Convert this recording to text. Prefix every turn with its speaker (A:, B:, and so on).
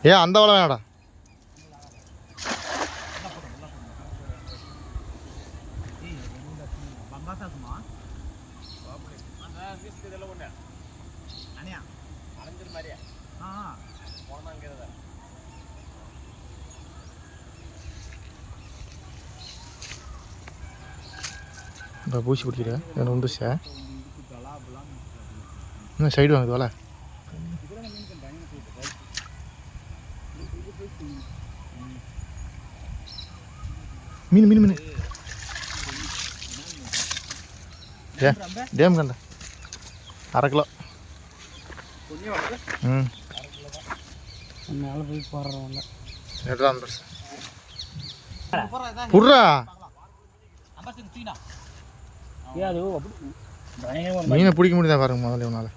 A: ஏன் அந்த வலை வேணாடா. பூசி பிடிக்கிற எனக்கு வந்துச்சா இன்னும் சைடு வாங்குது வலை. மீன் மீன் மீன் டேம் கண்ட 1/2 கிலோ.
B: மேலே போய் போடுறோம்
A: புட்றா மீனை பிடிக்க முடியுதா பாருங்க முதல்ல உன்னால.